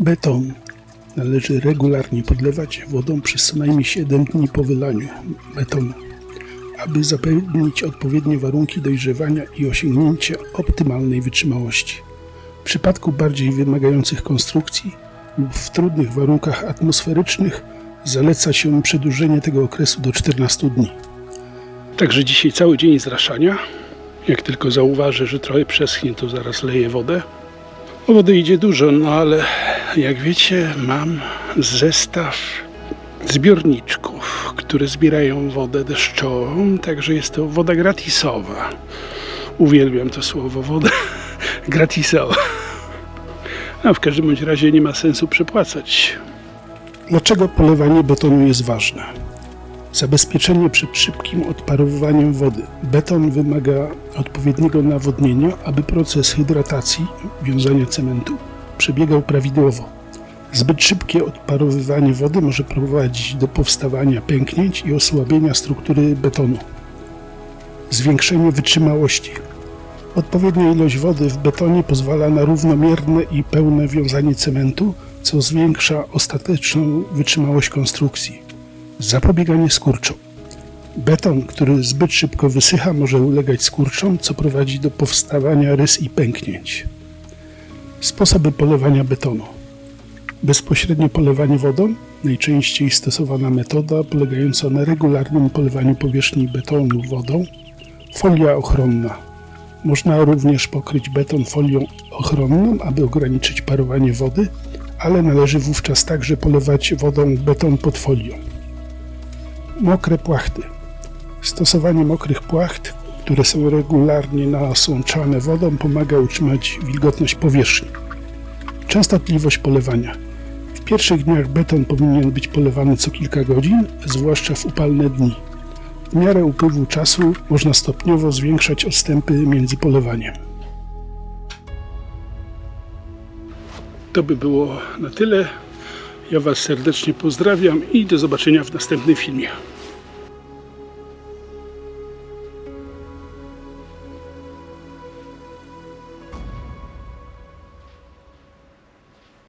Beton należy regularnie podlewać wodą przez co najmniej 7 dni po wylaniu betonu, aby zapewnić odpowiednie warunki dojrzewania i osiągnięcia optymalnej wytrzymałości. W przypadku bardziej wymagających konstrukcji lub w trudnych warunkach atmosferycznych zaleca się przedłużenie tego okresu do 14 dni. Także dzisiaj cały dzień zraszania. Jak tylko zauważę, że trochę przeschnie, to zaraz leję wodę. O wody idzie dużo, no ale jak wiecie, mam zestaw zbiorniczków, które zbierają wodę deszczową, także jest to woda gratisowa. Uwielbiam to słowo, woda gratisowa. A w każdym bądź razie nie ma sensu przepłacać. Dlaczego polewanie betonu jest ważne? Zabezpieczenie przed szybkim odparowywaniem wody. Beton wymaga odpowiedniego nawodnienia, aby proces hydratacji, wiązania cementu, przebiegał prawidłowo. Zbyt szybkie odparowywanie wody może prowadzić do powstawania pęknięć i osłabienia struktury betonu. Zwiększenie wytrzymałości. Odpowiednia ilość wody w betonie pozwala na równomierne i pełne wiązanie cementu, co zwiększa ostateczną wytrzymałość konstrukcji. Zapobieganie skurczom. Beton, który zbyt szybko wysycha, może ulegać skurczom, co prowadzi do powstawania rys i pęknięć. Sposoby polewania betonu. Bezpośrednie polewanie wodą, najczęściej stosowana metoda polegająca na regularnym polewaniu powierzchni betonu wodą. Folia ochronna. Można również pokryć beton folią ochronną, aby ograniczyć parowanie wody, ale należy wówczas także polewać wodą beton pod folią. Mokre płachty. Stosowanie mokrych płacht, które są regularnie nasączane wodą, pomaga utrzymać wilgotność powierzchni. Częstotliwość polewania. W pierwszych dniach beton powinien być polewany co kilka godzin, zwłaszcza w upalne dni. W miarę upływu czasu można stopniowo zwiększać odstępy między polewaniem. To by było na tyle. Ja Was serdecznie pozdrawiam i do zobaczenia w następnym filmie.